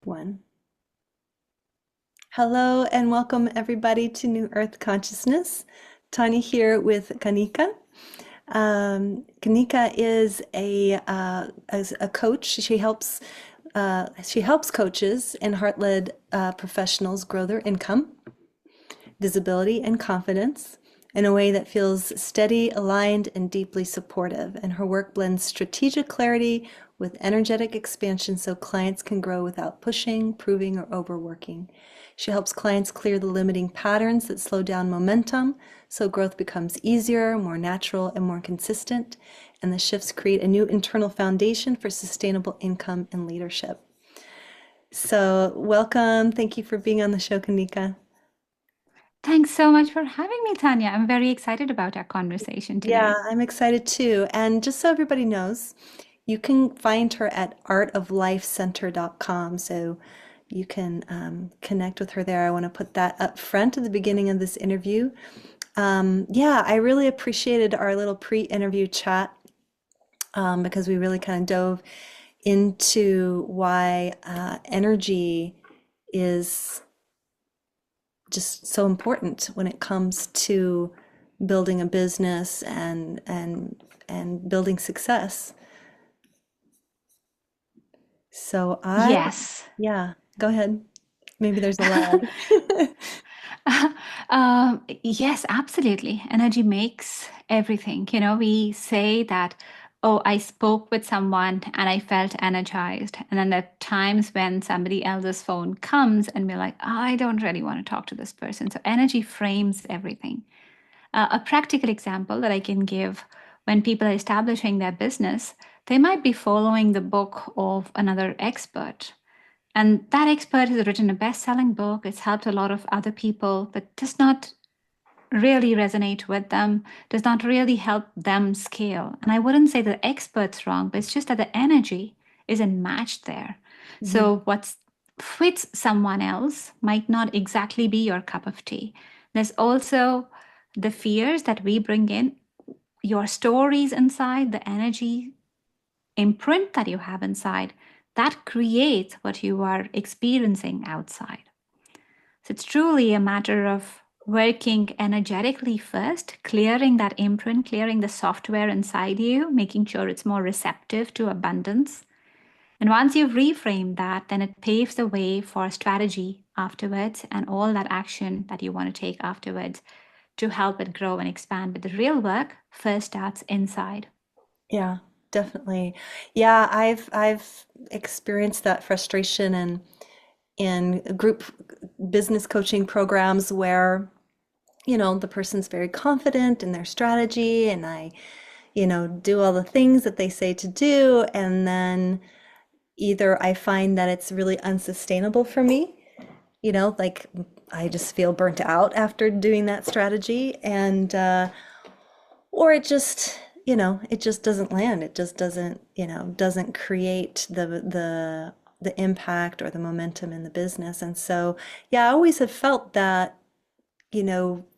One. Hello and welcome everybody to New Earth Consciousness. Tania here with Kanika. Kanika is a coach. She helps coaches and heart-led professionals grow their income, visibility, and confidence in a way that feels steady, aligned, and deeply supportive. And her work blends strategic clarity with energetic expansion so clients can grow without pushing, proving, or overworking. She helps clients clear the limiting patterns that slow down momentum so growth becomes easier, more natural, and more consistent. And the shifts create a new internal foundation for sustainable income and leadership. So, welcome. Thank you for being on the show, Kanika. Thanks so much for having me, Tanya. I'm very excited about our conversation Yeah, today. I'm excited too. And just so everybody knows, you can find her at artoflifecenter.com. So you can connect with her there. I want to put that up front at the beginning of this interview. Yeah, I really appreciated our little pre-interview chat because we really kind of dove into why energy is just so important when it comes to building a business and building success. So Yes. yeah, go ahead. Maybe there's a lag. Yes, absolutely. Energy makes everything. We say that, oh, I spoke with someone and I felt energized. And then there are times when somebody else's phone comes and we're like, I don't really want to talk to this person. So energy frames everything. A practical example that I can give: when people are establishing their business, they might be following the book of another expert. And that expert has written a best selling book. It's helped a lot of other people, but does not really resonate with them, does not really help them scale. And I wouldn't say the expert's wrong, but it's just that the energy isn't matched there. Mhm. So what fits someone else might not exactly be your cup of tea. There's also the fears that we bring in, your stories inside, the energy imprint that you have inside, that creates what you are experiencing outside. So it's truly a matter of working energetically first, clearing that imprint, clearing the software inside you, making sure it's more receptive to abundance. And once you've reframed that, then it paves the way for a strategy afterwards and all that action that you want to take afterwards to help it grow and expand. But the real work first starts inside. Yeah, definitely. Yeah, I've experienced that frustration in group business coaching programs where, the person's very confident in their strategy and I, do all the things that they say to do, and then either I find that it's really unsustainable for me, like I just feel burnt out after doing that strategy, and or it just doesn't land. It just doesn't create the impact or the momentum in the business. And so, yeah, I always have felt that,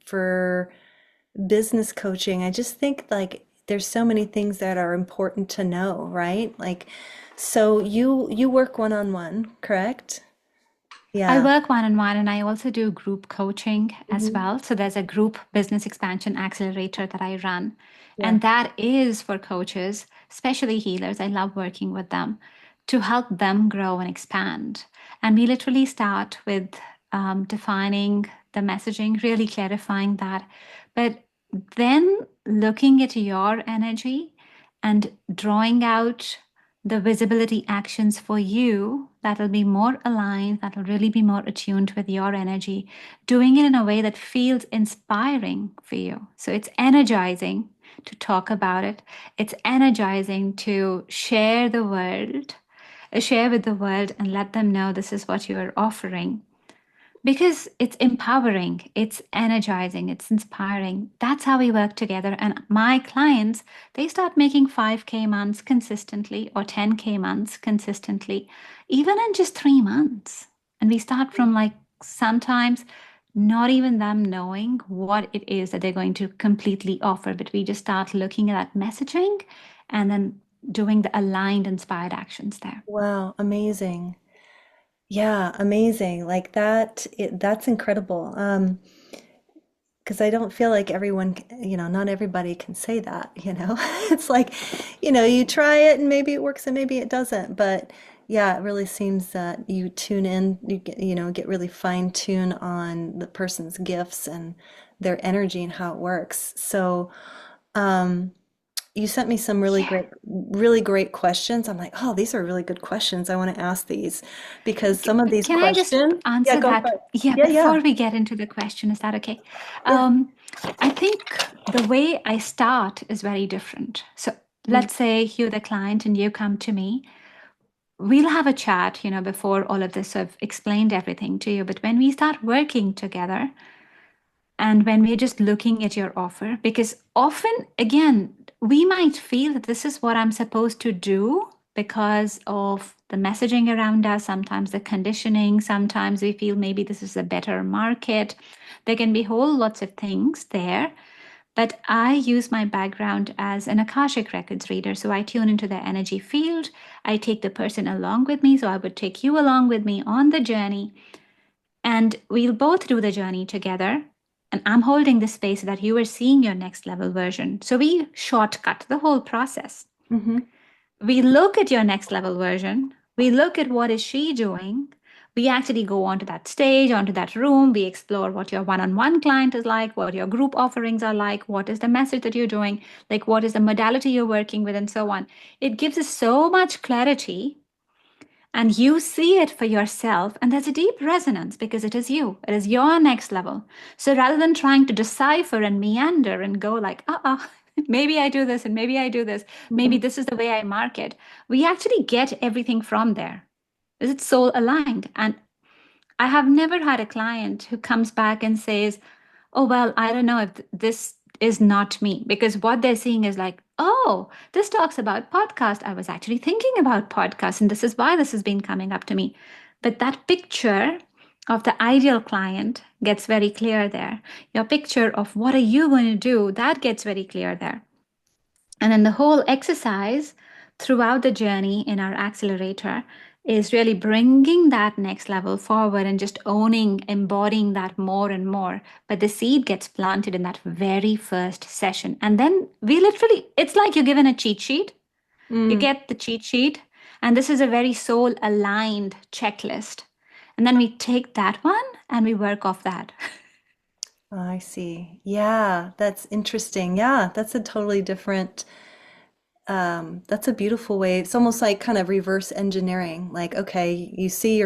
for business coaching, I just think like there's so many things that are important to know, right? Like, so you work one-on-one, correct? I Yeah. work one on one and I also do group coaching as Hmm. well. So there's a group business expansion accelerator that I run. Yeah. And that is for coaches, especially healers. I love working with them to help them grow and expand. And we literally start with defining the messaging, really clarifying that. But then looking at your energy and drawing out the visibility actions for you that'll be more aligned, that'll really be more attuned with your energy, doing it in a way that feels inspiring for you. So it's energizing to talk about it, it's energizing to share with the world and let them know this is what you are offering. Because it's empowering, it's energizing, it's inspiring. That's how we work together. And my clients, they start making 5K months consistently or 10K months consistently, even in just 3 months. And we start from like sometimes not even them knowing what it is that they're going to completely offer, but we just start looking at that messaging and then doing the aligned, inspired actions there. Wow, amazing. Yeah, amazing. Like that, that's incredible. Because I don't feel like everyone, not everybody can say that, you know? It's like, you try it and maybe it works and maybe it doesn't. But yeah, it really seems that you tune in, get really fine tune on the person's gifts and their energy and how it works. So, um, you sent me some Yeah. really great questions. I'm like, oh, these are really good questions. I want to ask these because some of these Can I just questions, yeah, answer go for that? it. Yeah, Yeah, yeah, before we get into the question, is that okay? yeah. Um, I think the way I start is very different. So Mm, let's say you're the client and you come to me. We'll have a chat, before all of this. So I've explained everything to you. But when we start working together, and when we're just looking at your offer, because often, again, we might feel that this is what I'm supposed to do because of the messaging around us, sometimes the conditioning, sometimes we feel maybe this is a better market. There can be whole lots of things there. But I use my background as an Akashic Records reader. So I tune into their energy field. I take the person along with me. So I would take you along with me on the journey. And we'll both do the journey together. And I'm holding the space so that you are seeing your next level version. So we shortcut the whole process. hmm We look at your next level version. We look at what is she doing. We actually go onto that stage, onto that room. We explore what your one-on-one client is like, what your group offerings are like, what is the message that you're doing, like what is the modality you're working with, and so on. It gives us so much clarity and you see it for yourself, and there's a deep resonance because it is you, it is your next level. So rather than trying to decipher and meander and go like, maybe I do this and maybe I do this, maybe hmm this is the way I market, we actually get everything from there. Is it soul aligned? And I have never had a client who comes back and says, oh, well, I don't know if this is not me, because what they're seeing is like, oh, this talks about podcast. I was actually thinking about podcasts, and this is why this has been coming up to me. But that picture of the ideal client gets very clear there. Your picture of what are you going to do, that gets very clear there. And then the whole exercise throughout the journey in our accelerator is really bringing that next level forward and just owning, embodying that more and more. But the seed gets planted in that very first session. And then we literally, it's like you're given a cheat sheet. You Mm, get the cheat sheet, and this is a very soul aligned checklist. And then we take that one and we work off that. I see. Yeah, that's interesting. Yeah, that's a totally different, that's a beautiful way. It's almost like kind of reverse engineering. Like, okay, you see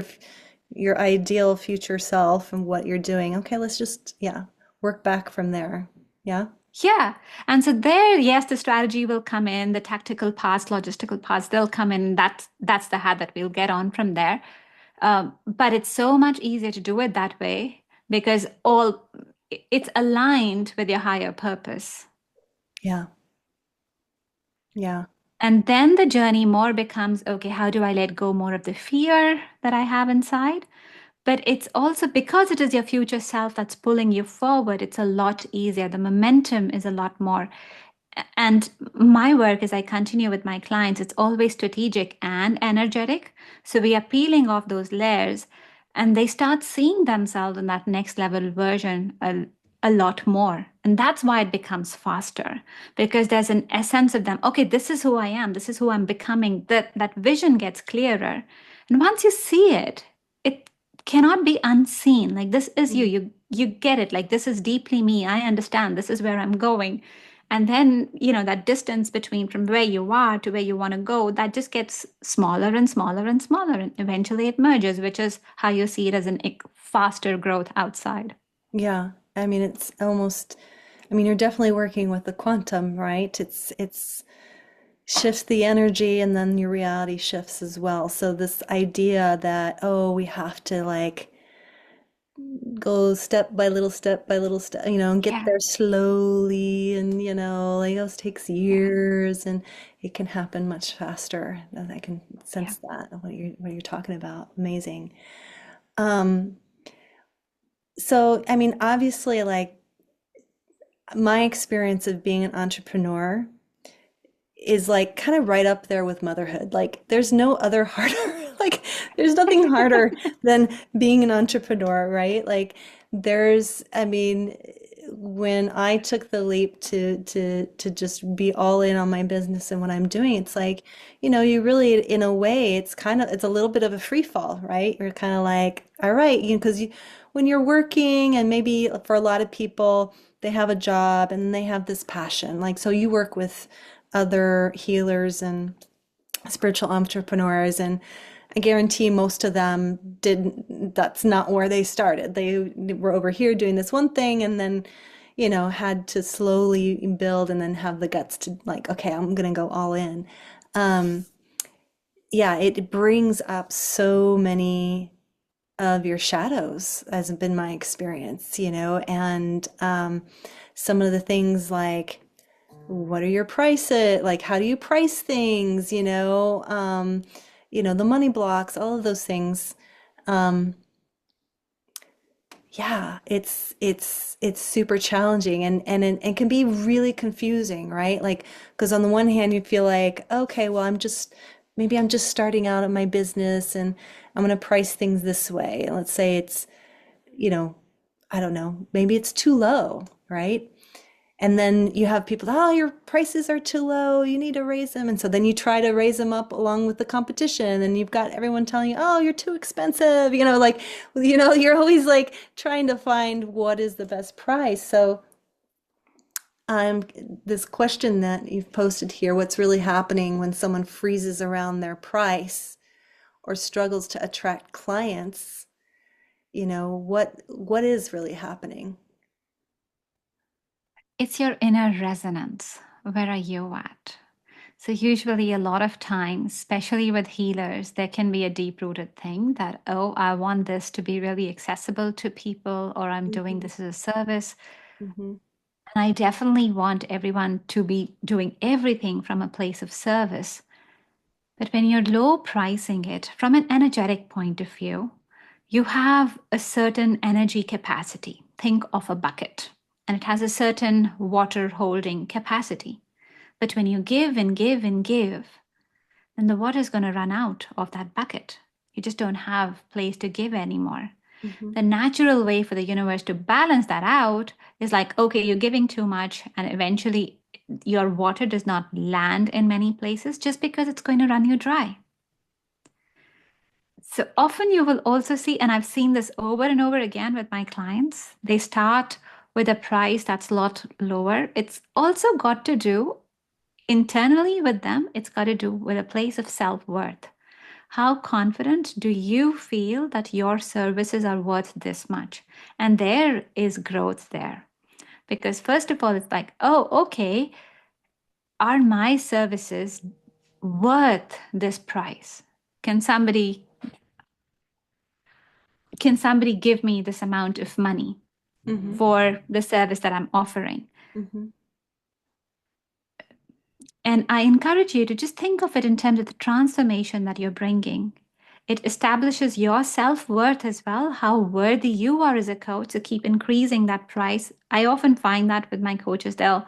your ideal future self and what you're doing. Okay, let's just, yeah, work back from there. Yeah. Yeah. And so there, yes, the strategy will come in, the tactical parts, logistical parts, they'll come in. That's the hat that we'll get on from there. But it's so much easier to do it that way because it's aligned with your higher purpose. Yeah. Yeah. And then the journey more becomes, okay, how do I let go more of the fear that I have inside? But it's also because it is your future self that's pulling you forward, it's a lot easier. The momentum is a lot more. And my work as I continue with my clients, it's always strategic and energetic. So we are peeling off those layers and they start seeing themselves in that next level version a lot more. And that's why it becomes faster because there's an essence of them. Okay, this is who I am. This is who I'm becoming. That vision gets clearer. And once you see it, it cannot be unseen. Like this is you. Mm. You get it. Like this is deeply me. I understand. This is where I'm going. And then, that distance between from where you are to where you want to go, that just gets smaller and smaller and smaller. And eventually it merges, which is how you see it as an faster growth outside. Yeah. I mean, it's almost, I mean, you're definitely working with the quantum, right? It's shifts the energy and then your reality shifts as well. So this idea that, oh, we have to like go step by little step, and get Yeah, there slowly and, like those takes yeah, years and it can happen much faster. And I can yeah. sense that what you're talking about. Amazing. Um, so I mean, obviously like my experience of being an entrepreneur is like kind of right up there with motherhood. Like there's no other harder Like, there's nothing harder than being an entrepreneur, right? Like, I mean, when I took the leap to just be all in on my business and what I'm doing, it's like, you really, in a way, it's a little bit of a free fall, right? You're kind of like, all right, because when you're working, and maybe for a lot of people, they have a job and they have this passion. Like, so you work with other healers and spiritual entrepreneurs, and I guarantee most of them didn't, that's not where they started. They were over here doing this one thing, and then had to slowly build and then have the guts to, like, okay, I'm gonna go all in. um yeah, it brings up so many of your shadows, has been my experience, and some of the things like, what are your prices? Like, how do you price things? The money blocks, all of those things. Um, yeah, it's super challenging, and can be really confusing, right? Like, because on the one hand, you feel like, okay, well, maybe I'm just starting out in my business, and I'm going to price things this way. And let's say it's, you know, I don't know, maybe it's too low, right? And then you have people, oh, your prices are too low, you need to raise them. And so then you try to raise them up along with the competition, and you've got everyone telling you, oh, you're too expensive. Like, you're always like trying to find what is the best price. So um, this question that you've posted here, what's really happening when someone freezes around their price or struggles to attract clients? What is really happening? It's your inner resonance. Where are you at? So, usually, a lot of times, especially with healers, there can be a deep rooted thing that, oh, I want this to be really accessible to people, or I'm doing Hmm. this as a service. Hmm. And I definitely want everyone to be doing everything from a place of service. But when you're low pricing it from an energetic point of view, you have a certain energy capacity. Think of a bucket, and it has a certain water holding capacity. But when you give and give and give, then the water is going to run out of that bucket. You just don't have place to give anymore. Hmm. The natural way for the universe to balance that out is like, okay, you're giving too much, and eventually your water does not land in many places just because it's going to run you dry. So often you will also see, and I've seen this over and over again with my clients, they start with a price that's a lot lower. It's also got to do internally with them, it's got to do with a place of self worth. How confident do you feel that your services are worth this much? And there is growth there. Because, first of all, it's like, oh, okay, are my services worth this price? Can somebody can somebody give me this amount of money Hmm. for the service that I'm offering? Hmm. And I encourage you to just think of it in terms of the transformation that you're bringing. It establishes your self worth as well, how worthy you are as a coach to keep increasing that price. I often find that with my coaches, they'll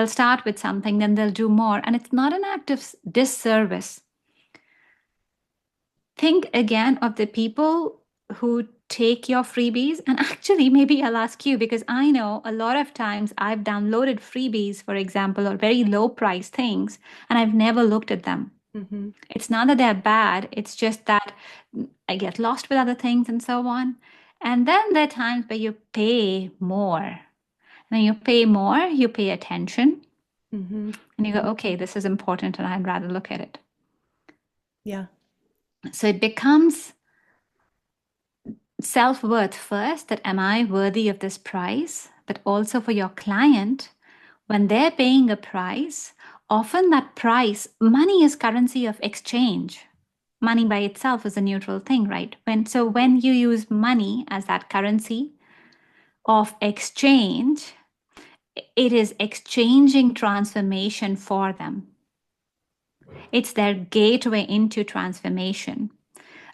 start with something, then they'll do more, and it's not an act of disservice. Think again of the people who take your freebies, and actually, maybe I'll ask you because I know a lot of times I've downloaded freebies, for example, or very low price things, and I've never looked at them. Hmm. It's not that they're bad, it's just that I get lost with other things and so on. And then there are times where you pay more. When you pay more, you pay attention, Hmm. and you go, okay, this is important, and I'd rather look at it. Yeah. So it becomes self worth first, that am I worthy of this price? But also for your client, when they're paying a price, often that price, money is currency of exchange. Money by itself is a neutral thing, right? When you use money as that currency of exchange, it is exchanging transformation for them. It's their gateway into transformation.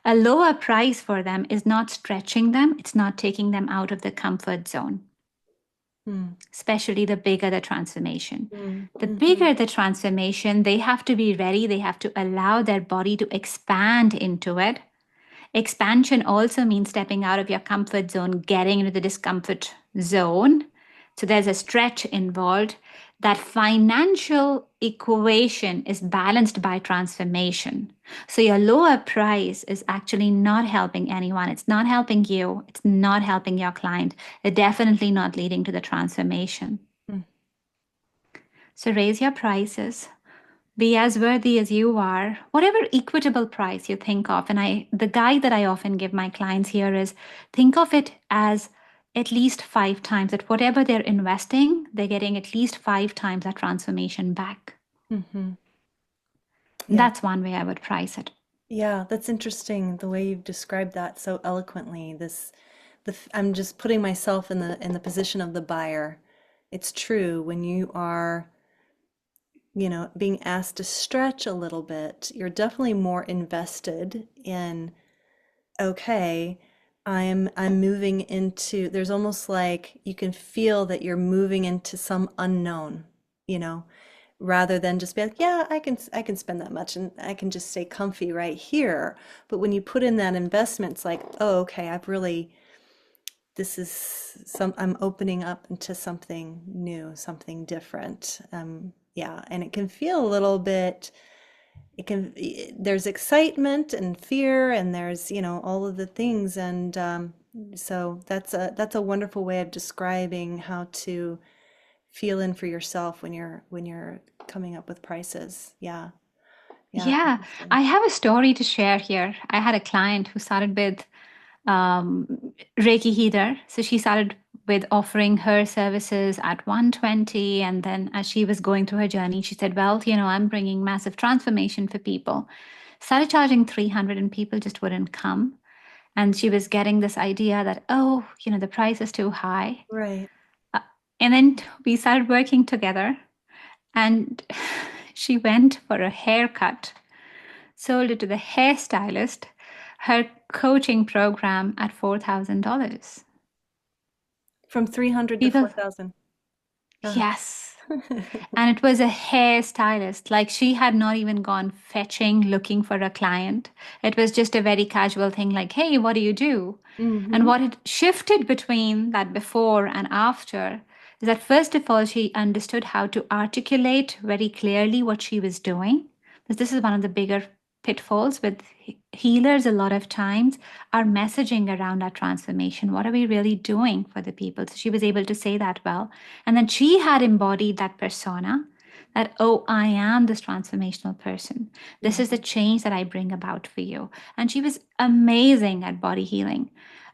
A lower price for them is not stretching them, it's not taking them out of the comfort zone. Mm, especially the bigger the transformation. mm, The mhm, bigger the transformation, they have to be ready, they have to allow their body to expand into it. Expansion also means stepping out of your comfort zone, getting into the discomfort zone. So there's a stretch involved. That financial equation is balanced by transformation. So your lower price is actually not helping anyone. It's not helping you. It's not helping your client. It's definitely not leading to the transformation. mm. So raise your prices, be as worthy as you are, whatever equitable price you think of. And the guide that I often give my clients here is think of it as at least 5 times that whatever they're investing, they're getting at least 5 times that transformation back. Mhm. Yeah. That's one way I would price it. Yeah, that's interesting the way you've described that so eloquently. I'm just putting myself in the position of the buyer. It's true when you are, being asked to stretch a little bit, you're definitely more invested in, okay, I'm moving into, there's almost like you can feel that you're moving into some unknown, you know, rather than just be like, yeah, I can spend that much and I can just stay comfy right here. But when you put in that investment, it's like, oh, okay, this is I'm opening up into something new, something different. Yeah, and it can feel a little bit, there's excitement and fear and there's, all of the things. And so that's a wonderful way of describing how to feel in for yourself when you're coming up with prices. Yeah. Yeah. Yeah, Interesting. I have a story to share here. I had a client who started with um, Reiki healer. So she started with offering her services at 120. And then as she was going through her journey, she said, well, I'm bringing massive transformation for people. Started charging 300 and people just wouldn't come. And she was getting this idea that, oh, the price is too high. Right. Uh, and then we started working together and she went for a haircut, sold it to the hairstylist, her coaching program at $4,000. From 300 to People, 4,000. Ah. yes. And it was a hairstylist. Like she had not even gone fetching, looking for a client. It was just a very casual thing like, hey, what do you do? And Mm-hmm. what had shifted between that before and after is that, first of all, she understood how to articulate very clearly what she was doing. Because this is one of the bigger pitfalls with healers a lot of times, our messaging around our transformation. What are we really doing for the people? So she was able to say that well. And then she had embodied that persona that, oh, I am this transformational person. This is the Mm-hmm. change that I bring about for you. And she was amazing at body healing,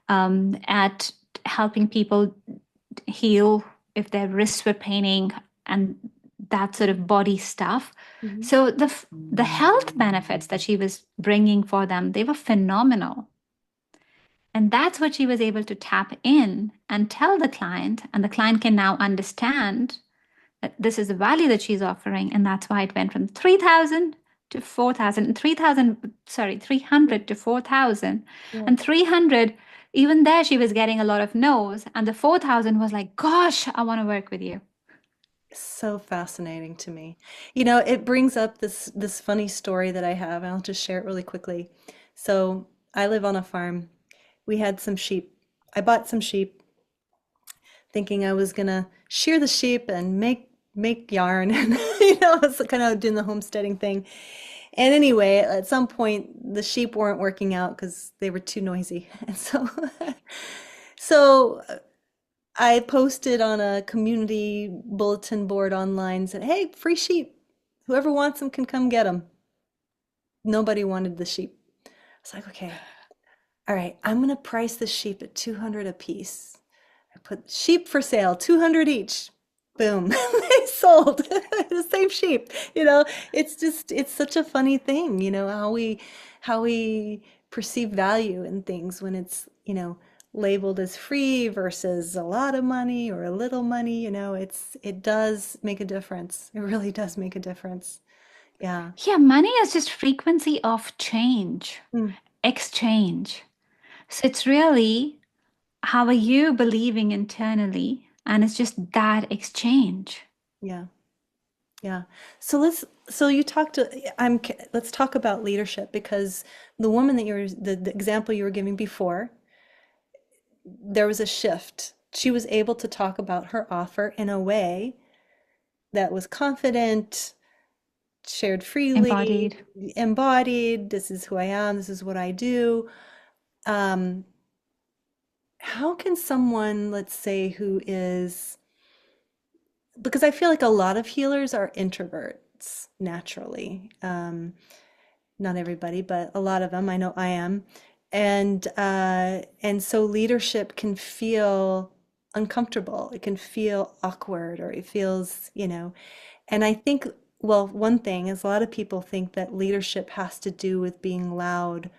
at helping people heal if their wrists were paining and that sort of body stuff. Mm-hmm. So the health benefits that she was bringing for them, they were phenomenal. And that's what she was able to tap in and tell the client, and the client can now understand that this is the value that she's offering, and that's why it went from 3,000 to 4,000, 3,000, sorry, 300 to 4,000, Yeah. and 300. Even there, she was getting a lot of no's, and the 4,000 was like, "Gosh, I want to work with you." So fascinating to me. It brings up this funny story that I have, and I'll just share it really quickly. So I live on a farm. We had some sheep. I bought some sheep thinking I was gonna shear the sheep and make yarn and I was kind of doing the homesteading thing. And anyway, at some point the sheep weren't working out because they were too noisy. And so I posted on a community bulletin board online, said, "Hey, free sheep. Whoever wants them can come get them." Nobody wanted the sheep. I was like, "Okay, all right, I'm gonna price the sheep at 200 a piece." I put sheep for sale, 200 each. Boom. They sold the same sheep. It's such a funny thing, how we perceive value in things when it's, labeled as free versus a lot of money or a little money, it does make a difference. It really does make a difference. Yeah. Yeah, money is just frequency of change, Mm, exchange. So it's really, how are you believing internally? And it's just that exchange. Yeah. Yeah. So you talked to, let's talk about leadership because the woman that the example you were giving before, there was a shift. She was able to talk about her offer in a way that was confident, shared freely, Embodied. embodied. This is who I am. This is what I do. Um, how can someone, let's say, who is, because I feel like a lot of healers are introverts naturally. Not everybody, but a lot of them. I know I am. And so leadership can feel uncomfortable. It can feel awkward, or it feels, and I think, well, one thing is a lot of people think that leadership has to do with being loud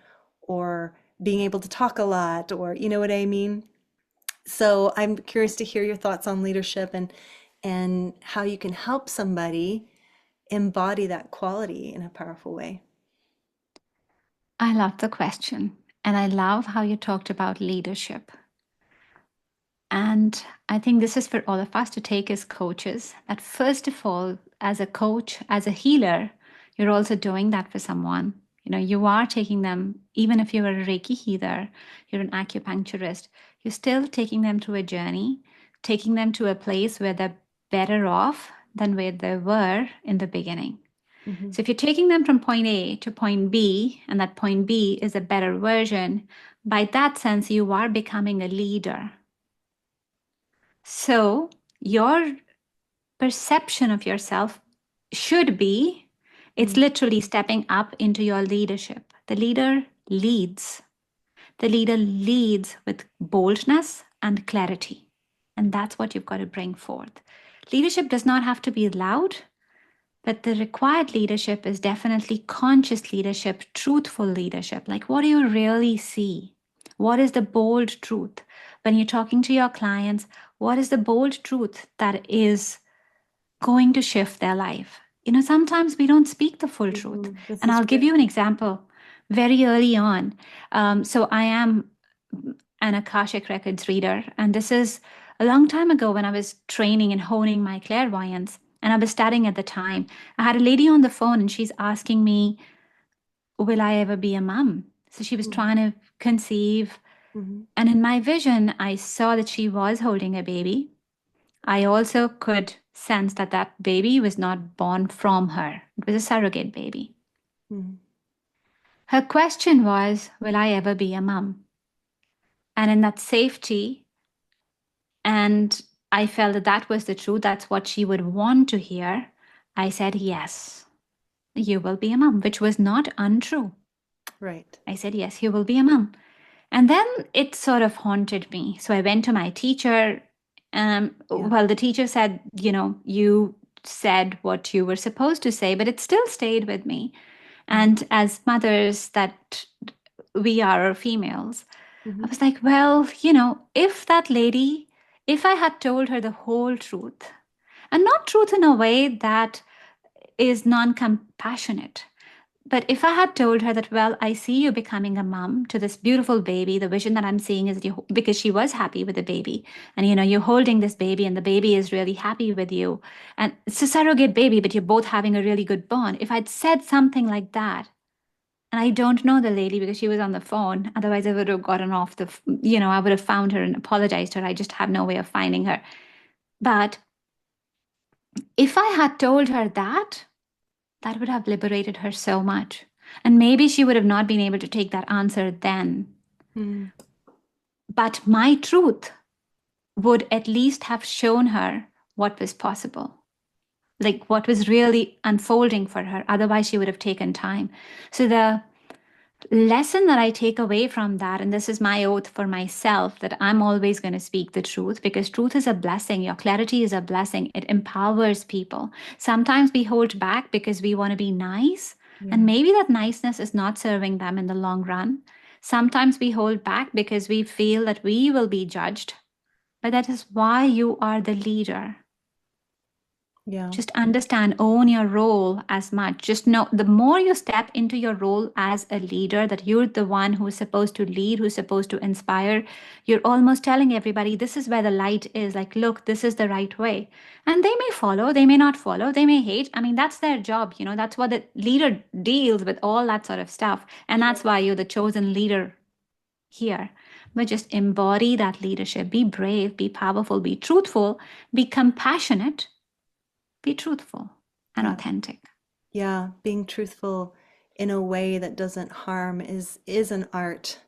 or being able to talk a lot, or you know what I mean? So I'm curious to hear your thoughts on leadership and how you can help somebody embody that quality in a powerful way. I love the question. And I love how you talked about leadership. And I think this is for all of us to take as coaches that, first of all, as a coach, as a healer, you're also doing that for someone. You are taking them, even if you're a Reiki healer, you're an acupuncturist, you're still taking them through a journey, taking them to a place where they're better off than where they were in the beginning. Hmm. So if you're taking them from point A to point B, and that point B is a better version, by that sense, you are becoming a leader. So your perception of yourself should be, it's Hmm. literally stepping up into your leadership. The leader leads. The leader leads with boldness and clarity. And that's what you've got to bring forth. Leadership does not have to be loud, but the required leadership is definitely conscious leadership, truthful leadership. Like, what do you really see? What is the bold truth? When you're talking to your clients, what is the bold truth that is going to shift their life? Sometimes we don't speak the full truth. Hmm. This And is I'll give true. you an example very early on. So I am an Akashic Records reader, and this is a long time ago when I was training and honing my clairvoyance. And I was studying at the time. I had a lady on the phone and she's asking me, will I ever be a mom? So she was trying to conceive. Hmm. And in my vision, I saw that she was holding a baby. I also could sense that that baby was not born from her, it was a surrogate baby. Hmm. Her question was, will I ever be a mom? And in that safety, and I felt that that was the truth, that's what she would want to hear. I said, yes, you will be a mom, which was not untrue. Right. I said, yes, you will be a mom. And then it sort of haunted me. So I went to my teacher. Yeah. Well, the teacher said, you said what you were supposed to say, but it still stayed with me. Hmm. And as mothers that we are, or females, I Hmm. was like, well, if that lady, if I had told her the whole truth, and not truth in a way that is non compassionate, but if I had told her that, well, I see you becoming a mom to this beautiful baby, the vision that I'm seeing is you, because she was happy with the baby, and you're holding this baby, and the baby is really happy with you, and it's a surrogate baby, but you're both having a really good bond. If I'd said something like that, and I don't know the lady because she was on the phone, otherwise I would have gotten off I would have found her and apologized to her. I just have no way of finding her. But if I had told her that, that would have liberated her so much. And maybe she would have not been able to take that answer then. Hmm. But my truth would at least have shown her what was possible, like what was really unfolding for her. Otherwise, she would have taken time. So, the lesson that I take away from that, and this is my oath for myself, that I'm always going to speak the truth because truth is a blessing. Your clarity is a blessing. It empowers people. Sometimes we hold back because we want to be nice, and Yeah. maybe that niceness is not serving them in the long run. Sometimes we hold back because we feel that we will be judged, but that is why you are the leader. Yeah. Just understand, own your role as much. Just know the more you step into your role as a leader, that you're the one who's supposed to lead, who's supposed to inspire, you're almost telling everybody this is where the light is. Like, look, this is the right way. And they may follow, they may not follow, they may hate. I mean, that's their job. That's what the leader deals with, all that sort of stuff. And that's why you're the chosen leader here. But just embody that leadership. Be brave, be powerful, be truthful, be compassionate, be truthful and Yeah. authentic. Yeah. Being truthful in a way that doesn't harm is an art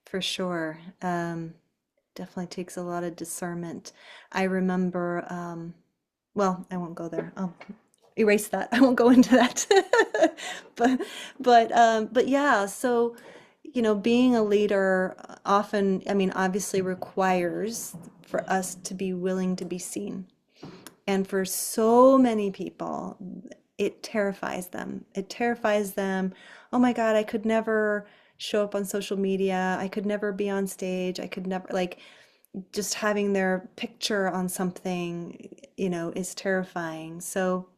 for sure. Definitely takes a lot of discernment. I remember, well, I won't go there. I'll erase that. I won't go into that. But but yeah, so being a leader often, I mean, obviously requires for us to be willing to be seen. And for so many people, it terrifies them. It terrifies them. Oh my God, I could never show up on social media. I could never be on stage. I could never, like, just having their picture on something, is terrifying. So,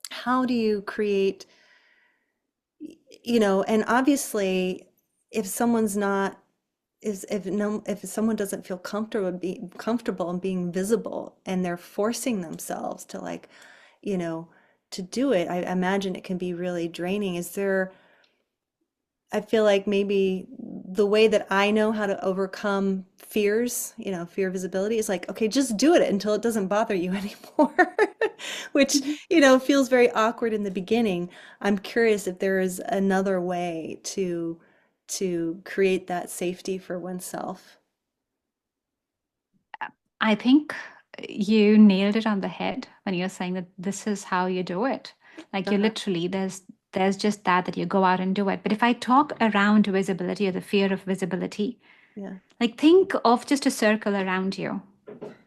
how do you create, and obviously, if someone's not, is if no, if someone doesn't feel comfortable in being visible and they're forcing themselves to, like, you know, to do it, I imagine it can be really draining. I feel like maybe the way that I know how to overcome fears, fear of visibility, is like, okay, just do it until it doesn't bother you anymore, which, Mhm. feels very awkward in the beginning. I'm curious if there is another way to create that safety for oneself. I think you nailed it on the head when you're saying that this is how you do it. Like you Uh-huh. literally, there's just that you go out and do it. But if I talk around visibility or the fear of visibility, Yeah. like think of just a circle around you.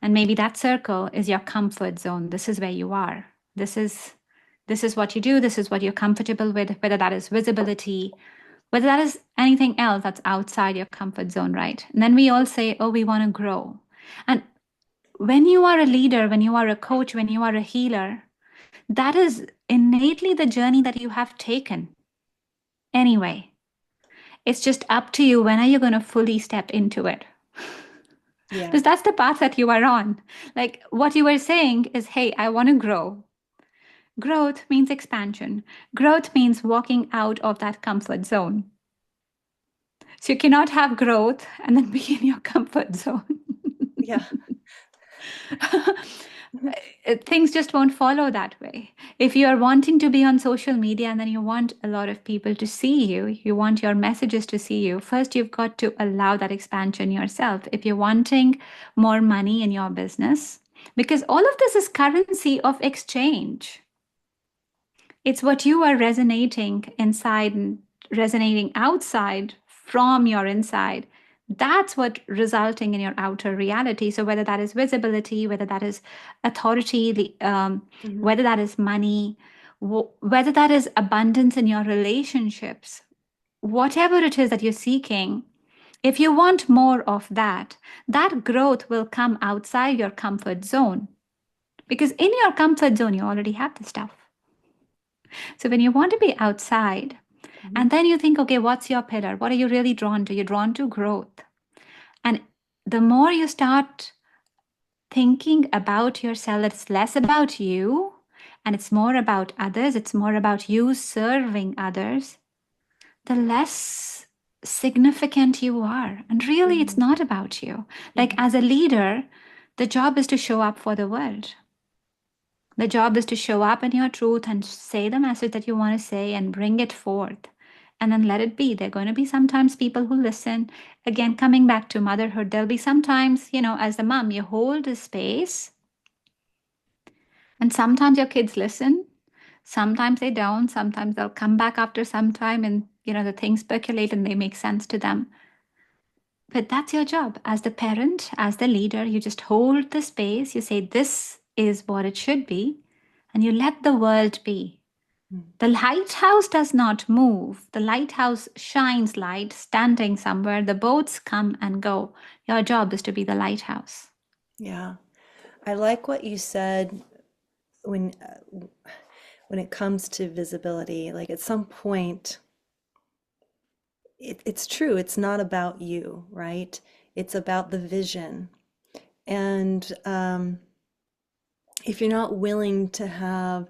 And maybe that circle is your comfort zone. This is where you are. This is what you do. This is what you're comfortable with, whether that is visibility, whether that is anything else that's outside your comfort zone, right? And then we all say, oh, we want to grow. And when you are a leader, when you are a coach, when you are a healer, that is innately the journey that you have taken. Anyway, it's just up to you, when are you going to fully step into it? Yeah. Because that's the path that you are on. Like what you were saying is, hey, I want to grow. Growth means expansion. Growth means walking out of that comfort zone. So you cannot have growth and then be in your comfort zone. Yeah. Things just won't follow that way. If you are wanting to be on social media and then you want a lot of people to see you, you want your messages to see you, first you've got to allow that expansion yourself. If you're wanting more money in your business, because all of this is currency of exchange. It's what you are resonating inside and resonating outside from your inside. That's what resulting in your outer reality. So whether that is visibility, whether that is authority, Hmm. whether that is money, whether that is abundance in your relationships, whatever it is that you're seeking, if you want more of that, that growth will come outside your comfort zone. Because in your comfort zone, you already have the stuff. So when you want to be outside, Hmm. and then you think, okay, what's your pillar? What are you really drawn to? You're drawn to growth. And the more you start thinking about yourself, it's less about you and it's more about others, it's more about you serving others, the less significant you are. And really, it's Hmm. not about you. Like Hmm. as a leader, the job is to show up for the world. The job is to show up in your truth and say the message that you want to say and bring it forth. And then let it be. There are going to be sometimes people who listen. Again, coming back to motherhood, there'll be sometimes, as a mom, you hold a space, and sometimes your kids listen. Sometimes they don't. Sometimes they'll come back after some time and, the things percolate and they make sense to them. But that's your job as the parent, as the leader. You just hold the space. You say, this is what it should be. And you let the world be. The lighthouse does not move. The lighthouse shines light standing somewhere. The boats come and go. Your job is to be the lighthouse. Yeah. I like what you said when when it comes to visibility, like at some point, it's true. It's not about you, right? It's about the vision. And if you're not willing to have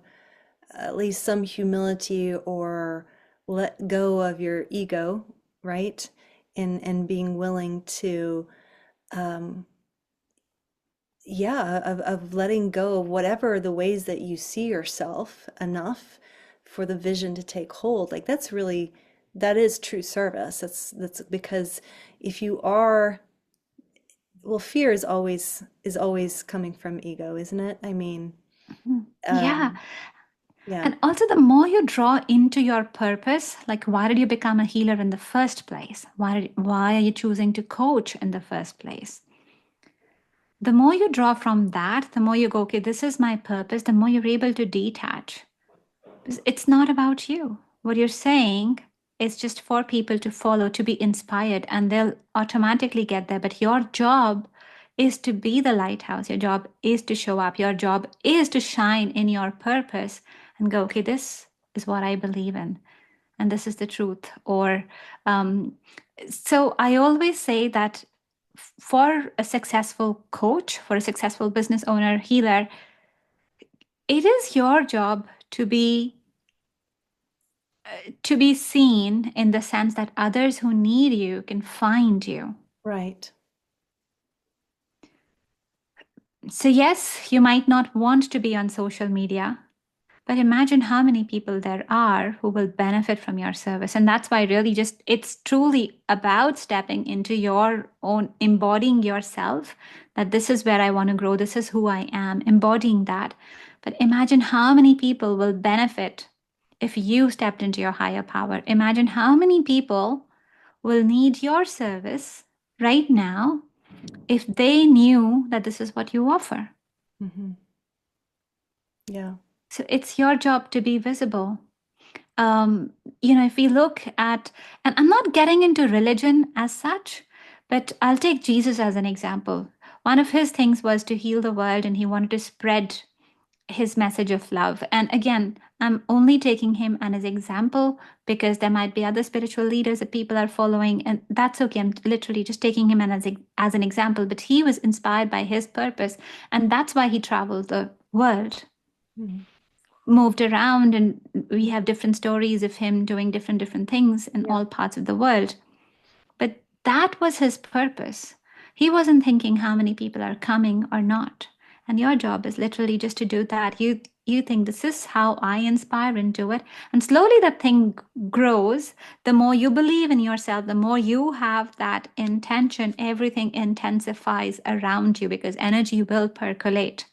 at least some humility or let go of your ego, right? And being willing to, um, yeah, of letting go of whatever the ways that you see yourself enough for the vision to take hold. Like that's really, that is true service. That's because if you are, well, fear is always coming from ego, isn't it? I mean, Mhm. Yeah. um, yeah, And also, the more you draw into your purpose, like why did you become a healer in the first place? Why are you choosing to coach in the first place? The more you draw from that, the more you go, okay, this is my purpose, the more you're able to detach. Because it's not about you. What you're saying is just for people to follow, to be inspired, and they'll automatically get there. But your job is to be the lighthouse. Your job is to show up. Your job is to shine in your purpose and go, okay, this is what I believe in, and this is the truth. Or, um, so I always say that for a successful coach, for a successful business owner, healer, it is your job to be seen in the sense that others who need you can find you. right. So, yes, you might not want to be on social media, but imagine how many people there are who will benefit from your service. And that's why, really, just it's truly about stepping into your own, embodying yourself, that this is where I want to grow, this is who I am, embodying that. But imagine how many people will benefit if you stepped into your higher power. Imagine how many people will need your service right now if they knew that this is what you offer. Hmm. Yeah, So it's your job to be visible. Um, if we look at, and I'm not getting into religion as such, but I'll take Jesus as an example. One of his things was to heal the world, and he wanted to spread his message of love. And again, I'm only taking him as an example because there might be other spiritual leaders that people are following, and that's okay. I'm literally just taking him as an example, but he was inspired by his purpose, and that's why he traveled the world, mhm, moved around, and we have different stories of him doing different things in yeah, all parts of the world. But that was his purpose. He wasn't thinking how many people are coming or not. And your job is literally just to do that. You think this is how I inspire and do it. And slowly that thing grows. The more you believe in yourself, the more you have that intention, everything intensifies around you because energy will percolate.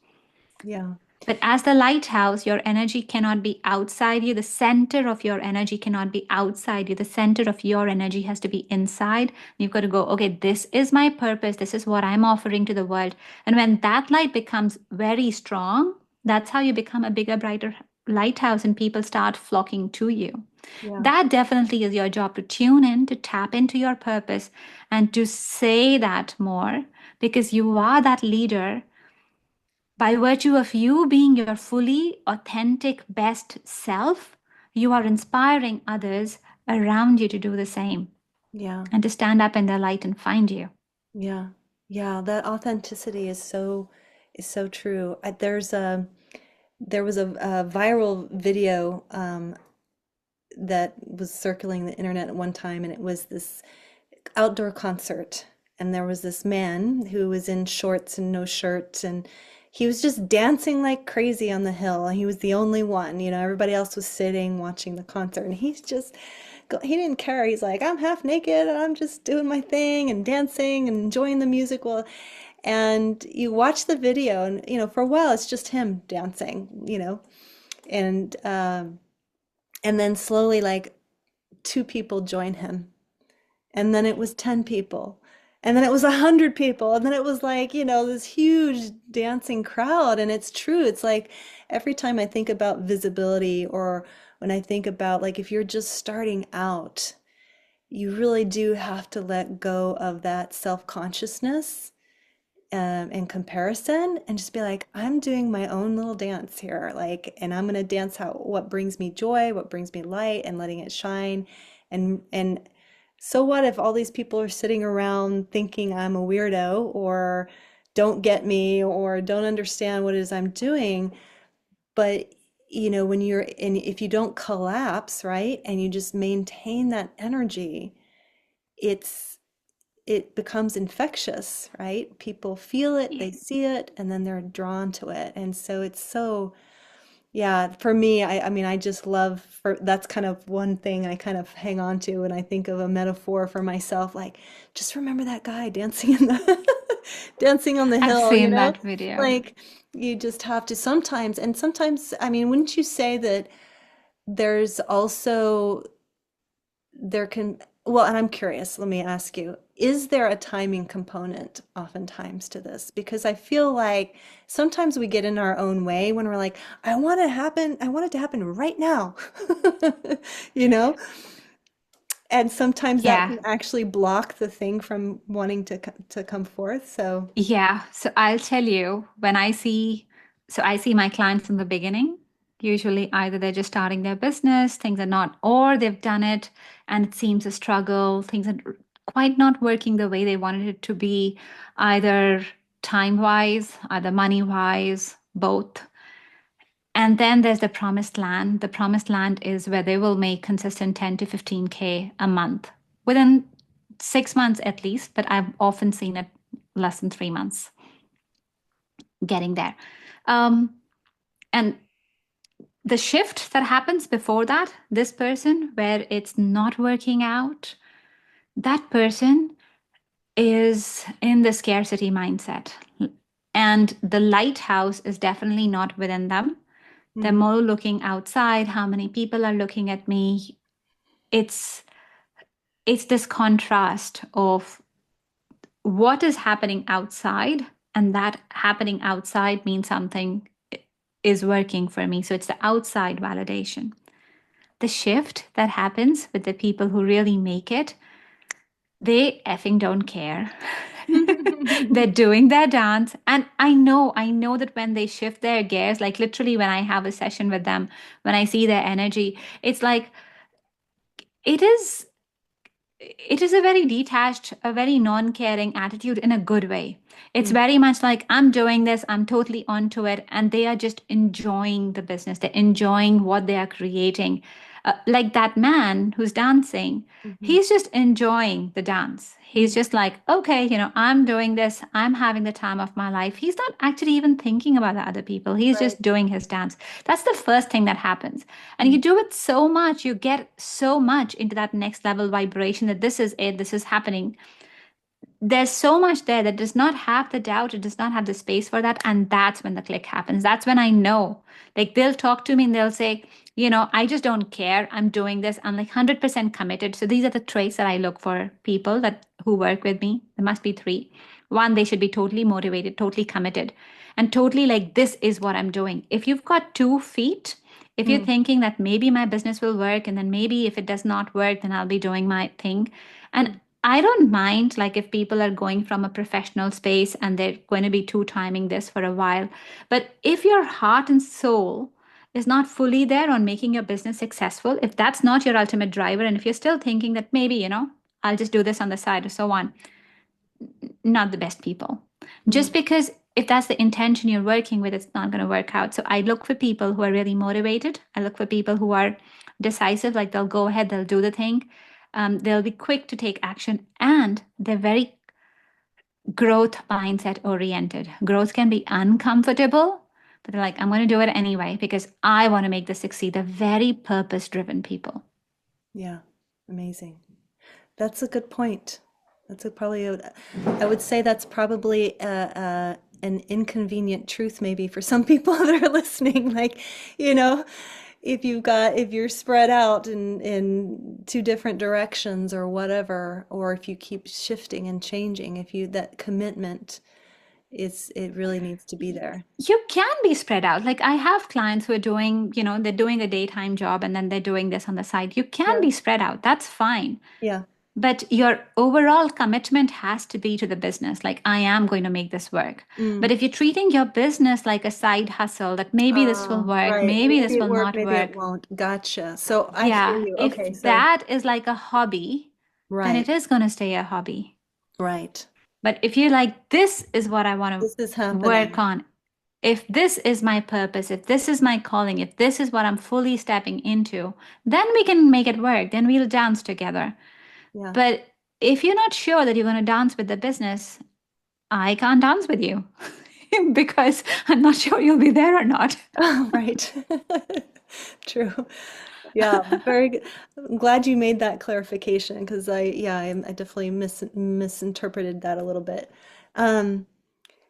yeah, But as the lighthouse, your energy cannot be outside you. The center of your energy cannot be outside you. The center of your energy has to be inside. You've got to go, okay, this is my purpose. This is what I'm offering to the world. And when that light becomes very strong, that's how you become a bigger, brighter lighthouse and people start flocking to you. yeah, That definitely is your job to tune in, to tap into your purpose, and to say that more because you are that leader by virtue of you being your fully authentic best self. You are inspiring others around you to do the same yeah, and to stand up in their light and find you. yeah, yeah. That authenticity is so true. There was a viral video that was circling the internet at one time, and it was this outdoor concert, and there was this man who was in shorts and no shirt, and he was just dancing like crazy on the hill. He was the only one, everybody else was sitting watching the concert, and he didn't care. He's like, I'm half naked and I'm just doing my thing and dancing and enjoying the music. Well, and you watch the video, and for a while it's just him dancing, and then slowly, like, two people join him, and then it was 10 people, and then it was 100 people, and then it was like, this huge dancing crowd. And it's true. It's like every time I think about visibility, or when I think about, like, if you're just starting out, you really do have to let go of that self-consciousness and comparison, and just be like, I'm doing my own little dance here, like, and I'm gonna dance out what brings me joy, what brings me light, and letting it shine. And so what if all these people are sitting around thinking I'm a weirdo or don't get me or don't understand what it is I'm doing? But when you're in, if you don't collapse, right, and you just maintain that energy, it's it becomes infectious, right? People feel it, Yeah. they see it, and then they're drawn to it. And so it's so, yeah, for me, I mean, I just love that's kind of one thing I kind of hang on to when I think of a metaphor for myself, like just remember that guy dancing in the dancing on the I've hill, seen that video. Like you just have to sometimes, and sometimes, I mean, wouldn't you say that there's also there can, well, and I'm curious, let me ask you, is there a timing component oftentimes to this? Because I feel like sometimes we get in our own way when we're like, I want it to happen right now, you know? And sometimes that Yeah. can actually block the thing from wanting to come forth. So, Yeah. So I'll tell you, so I see my clients in the beginning. Usually either they're just starting their business, things are not, or they've done it and it seems a struggle, things are quite not working the way they wanted it to be, either time-wise, either money-wise, both. And then there's the promised land. The promised land is where they will make consistent 10 to 15K a month within 6 months at least, but I've often seen it less than 3 months getting there. Um, and the shift that happens before that, this person where it's not working out, that person is in the scarcity mindset. And the lighthouse is definitely not within them. They're mhm, more looking outside, how many people are looking at me. It's it's this contrast of what is happening outside, and that happening outside means something is working for me. So it's the outside validation. The shift that happens with the people who really make it, they effing don't care. They're doing their dance. And I know that when they shift their gears, like literally when I have a session with them, when I see their energy, it's like it is it is a very detached, a very non-caring attitude in a good way. It's mm, very much like I'm doing this, I'm totally onto it, and they are just enjoying the business. They're enjoying what they are creating. Like that man who's dancing, mhm, he's just enjoying the dance. He's mm, just like, okay, I'm doing this, I'm having the time of my life. He's not actually even thinking about the other people. He's right. just doing his dance. That's the first thing that happens. And you Mm, do it so much, you get so much into that next level vibration that this is it, this is happening. There's so much there that does not have the doubt, it does not have the space for that. And that's when the click happens. That's when I know. Like they'll talk to me and they'll say, I just don't care. I'm doing this. I'm like 100% committed. So these are the traits that I look for people that who work with me. There must be three. One, they should be totally motivated, totally committed, and totally like, this is what I'm doing. If you've got 2 feet, if you're mm, thinking that maybe my business will work and then maybe if it does not work, then I'll be doing my thing. And mm, I don't mind like if people are going from a professional space and they're going to be two timing this for a while. But if your heart and soul is not fully there on making your business successful, if that's not your ultimate driver, and if you're still thinking that maybe, I'll just do this on the side or so on, not the best people. mm, Just because if that's the intention you're working with, it's not going to work out. So I look for people who are really motivated. I look for people who are decisive, like they'll go ahead, they'll do the thing. They'll be quick to take action, and they're very growth mindset oriented. Growth can be uncomfortable, but they're like, I'm going to do it anyway because I want to make this succeed. They're very purpose driven people. yeah, amazing. That's a good point. I would say that's probably an inconvenient truth maybe for some people that are listening. Like, you know, if you're spread out in two different directions or whatever, or if you keep shifting and changing, if you that commitment it really needs to be there. You can be spread out. Like I have clients who are doing, they're doing a daytime job and then they're doing this on the side. You can Yeah. be spread out. That's fine. Yeah. But your overall commitment has to be to the business. Like, I am going to make this work. Mm. But if you're treating your business like a side hustle, that maybe this will work, Right. maybe Maybe this it will work, not maybe it work. won't. Gotcha. So I hear Yeah. you. If Okay. So, that is like a hobby, then right, it is going to stay a hobby. right. But if you're like, this is what I want This is to work happening. on, if this is my purpose, if this is my calling, if this is what I'm fully stepping into, then we can make it work. Then we'll dance together. Yeah. But if you're not sure that you're going to dance with the business, I can't dance with you because I'm not sure you'll be there or not. Right. True. Yeah, very good. I'm glad you made that clarification because I definitely misinterpreted that a little bit. Um,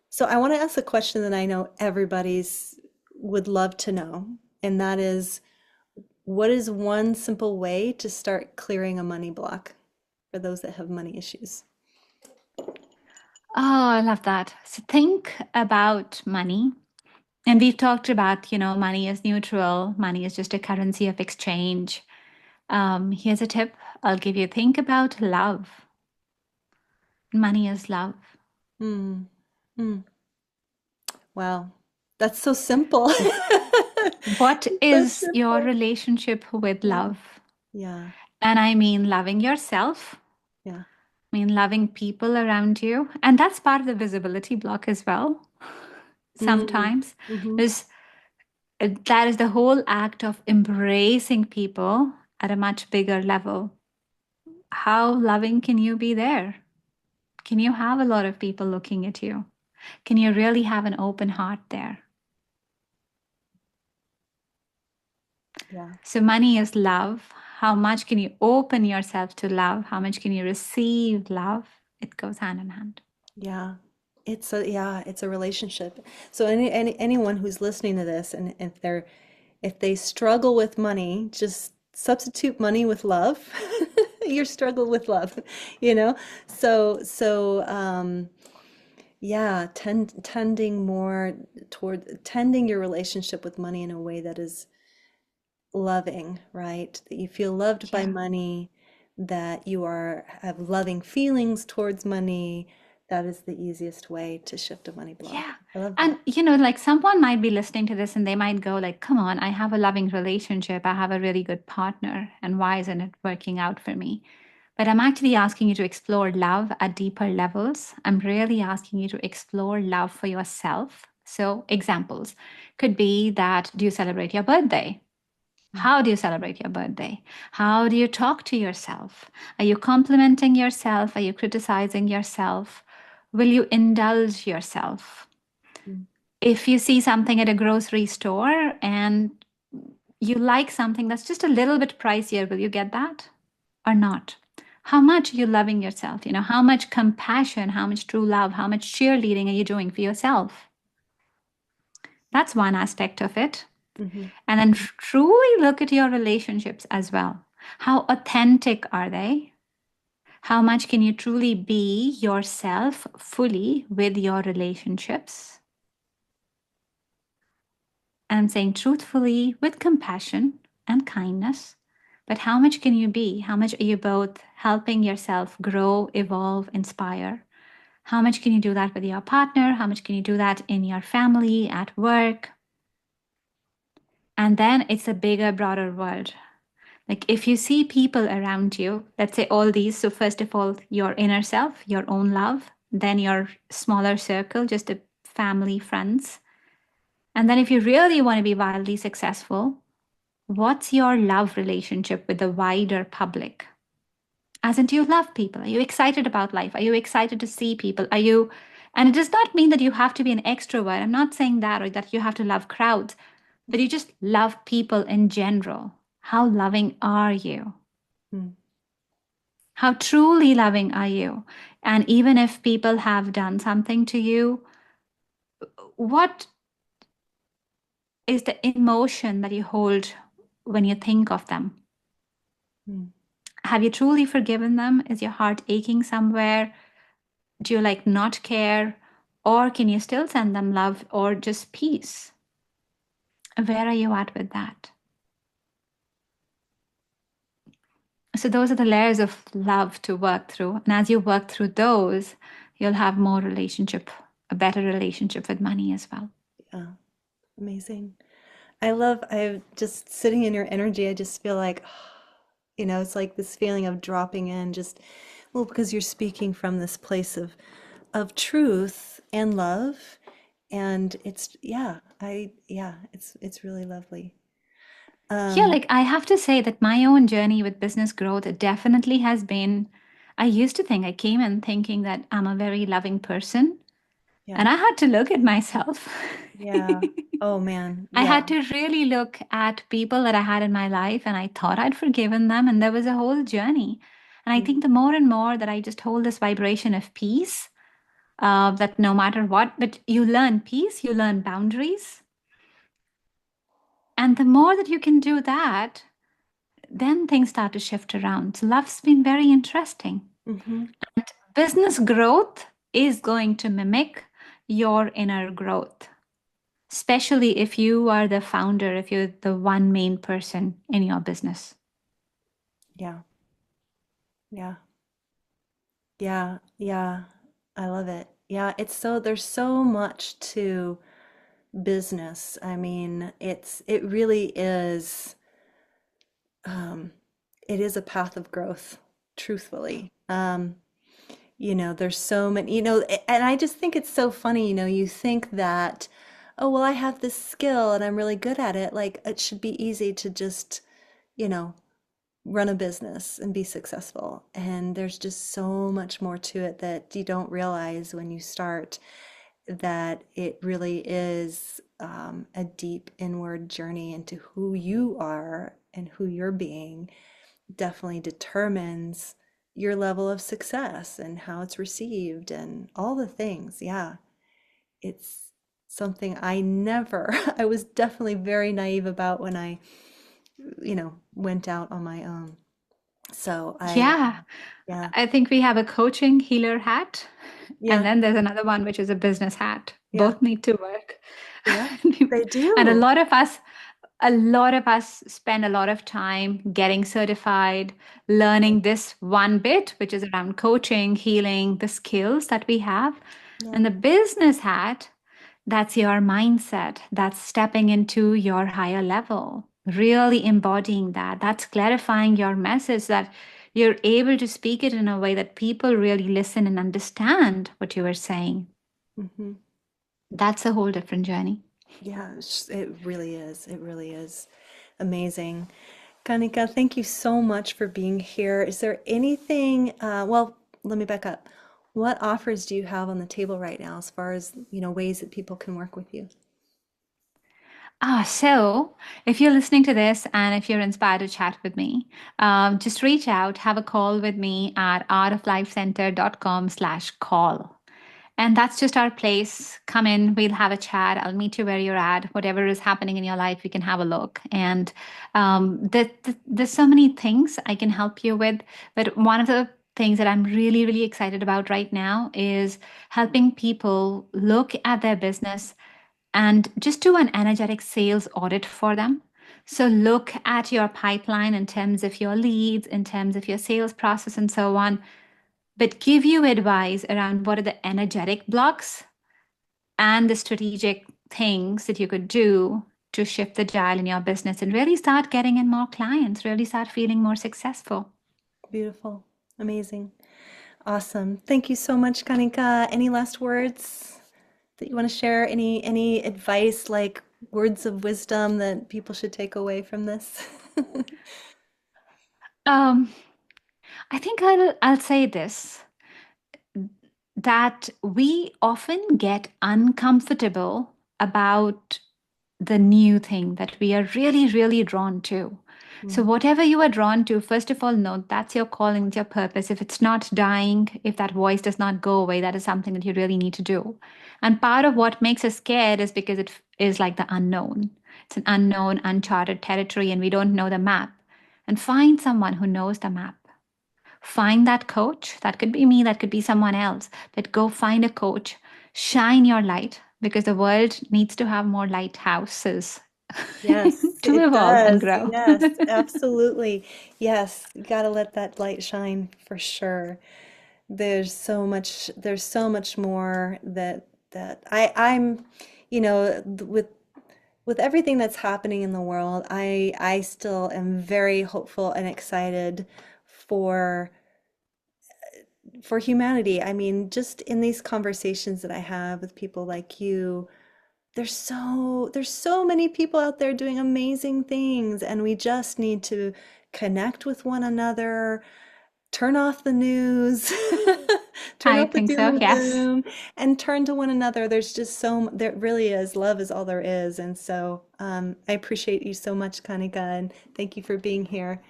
so I want to ask a question that I know everybody's would love to know, and that is, what is one simple way to start clearing a money block for those that have money issues? Oh, I love that. So think about money. And we've talked about, money is neutral, money is just a currency of exchange. Here's a tip I'll give you. Think about love. Money is love. Mm, mm. Wow, that's so simple. What So is your simple. relationship with Yeah, love? yeah, And I mean loving yourself. yeah. I mean loving people around you. And that's part of the visibility block as well. Mm, Sometimes hmm. is that is the whole act of embracing people at a much bigger level. How loving can you be there? Can you have a lot of people looking at you? Can you really have an open heart there? Yeah, So, money is love. How much can you open yourself to love? How much can you receive love? It goes hand in hand. yeah. It's a relationship. So anyone who's listening to this and if they struggle with money, just substitute money with love. Your struggle with love, you know? So yeah, tending more toward tending your relationship with money in a way that is loving, right? That you feel loved by Yeah. money, that you are have loving feelings towards money. That is the easiest way to shift a money block. Yeah. I love that. And like someone might be listening to this and they might go like, "Come on, I have a loving relationship. I have a really good partner, and why isn't it working out for me?" But I'm actually asking you to explore love at deeper levels. I'm really asking you to explore love for yourself. So, examples could be that, do you celebrate your birthday? How do you celebrate your birthday? How do you talk to yourself? Are you complimenting yourself? Are you criticizing yourself? Will you indulge yourself? Mm, If you see something at a grocery store and you like something that's just a little bit pricier, will you get that or not? How much are you loving yourself? How much compassion, how much true love, how much cheerleading are you doing for yourself? That's one aspect of it. mm-hmm, And then truly look at your relationships as well. How authentic are they? How much can you truly be yourself fully with your relationships? And I'm saying truthfully with compassion and kindness. But how much can you be? How much are you both helping yourself grow, evolve, inspire? How much can you do that with your partner? How much can you do that in your family, at work? And then it's a bigger, broader world. Like if you see people around you, let's say all these. So, first of all, your inner self, your own love, then your smaller circle, just the family, friends. And then if you really want to be wildly successful, what's your love relationship with the wider public? As in, do you love people? Are you excited about life? Are you excited to see people? And it does not mean that you have to be an extrovert. I'm not saying that or that you have to love crowds, but you just love people in general. How loving are you? mm, How truly loving are you? And even if people have done something to you, what is the emotion that you hold when you think of them? mm, Have you truly forgiven them? Is your heart aching somewhere? Do you like not care? Or can you still send them love or just peace? Where are you at with that? So those are the layers of love to work through. And as you work through those, you'll have more relationship, a better relationship with money as well. Yeah, amazing. I just sitting in your energy, I just feel like, it's like this feeling of dropping in, just, well, because you're speaking from this place of truth and love. And it's really lovely. Yeah, Um, like I have to say that my own journey with business growth it definitely has been. I used to think I came in thinking that I'm a very loving person, yeah, and I had to look at myself. yeah. Oh man, I yeah. had to really look at people that I had in my life, and I thought I'd forgiven them, and there was a whole journey. And I Mm, think the more and more that I just hold this vibration of peace, that no matter what, but you learn peace, you learn boundaries. And the more that you can do that, then things start to shift around. So love's been very interesting. hmm Business growth is going to mimic your inner growth, especially if you are the founder, if you're the one main person in your business. Yeah, yeah, yeah, yeah. I love it. Yeah, there's so much to business. I mean, it really is um it is a path of growth, truthfully. There's so many, and I just think it's so funny, you think that, oh, well, I have this skill and I'm really good at it. Like it should be easy to just, you know, run a business and be successful. And there's just so much more to it that you don't realize when you start, that it really is a deep inward journey into who you are, and who you're being definitely determines your level of success and how it's received and all the things. Yeah, it's something I never, I was definitely very naive about when I, went out on my own. So Yeah, yeah, I think we have a coaching healer hat, and yeah, then there's another one which is a business hat. yeah, Both need to work. yeah, they And do. a lot of us spend a lot of time getting certified, learning this one bit, which is around coaching, healing, the skills that we have. Yeah. And the business hat, that's your mindset. That's stepping into your higher level, really embodying that. That's clarifying your message that you're able to speak it in a way that people really listen and understand what you are saying. hmm That's a whole different journey. Yeah, it really is. It really is amazing. Kanika, thank you so much for being here. Is there anything, well, let me back up. What offers do you have on the table right now as far as, ways that people can work with you? So if you're listening to this and if you're inspired to chat with me, just reach out, have a call with me at artoflifecenter.com/call. And that's just our place. Come in, we'll have a chat. I'll meet you where you're at. Whatever is happening in your life, we can have a look. And there's so many things I can help you with. But one of the things that I'm really, really excited about right now is helping people look at their business and just do an energetic sales audit for them. So look at your pipeline in terms of your leads, in terms of your sales process, and so on, but give you advice around what are the energetic blocks and the strategic things that you could do to shift the dial in your business and really start getting in more clients, really start feeling more successful. Beautiful. Amazing. Awesome. Thank you so much, Kanika. Any last words that you want to share? Any advice, like words of wisdom that people should take away from this? Um, I think I'll say this that we often get uncomfortable about the new thing that we are really, really drawn to. So, Mm, whatever you are drawn to, first of all, know that's your calling, it's your purpose. If it's not dying, if that voice does not go away, that is something that you really need to do. And part of what makes us scared is because it is like the unknown. It's an unknown, uncharted territory, and we don't know the map. And find someone who knows the map. Find that coach. That could be me, that could be someone else. But go find a coach. Shine your light because the world needs to have more lighthouses Yes, to it evolve and does. grow. Yes, absolutely. Yes, you got to let that light shine for sure. There's so much more that I'm, with everything that's happening in the world, I still am very hopeful and excited for for humanity. I mean, just in these conversations that I have with people like you, there's so many people out there doing amazing things, and we just need to connect with one another, turn off the news, turn I off the think doom so. and Yes. gloom, and turn to one another. There's just there really is. Love is all there is. And so I appreciate you so much, Kanika, and thank you for being here.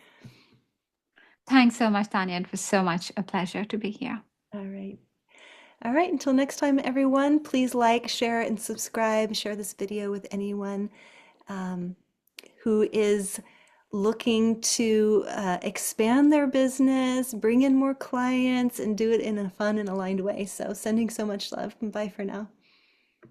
Thanks so much, Tanya. It was so much a pleasure to be here. All right. All right. Until next time, everyone, please like, share, and subscribe. Share this video with anyone um, who is looking to expand their business, bring in more clients, and do it in a fun and aligned way. So, sending so much love. Bye for now.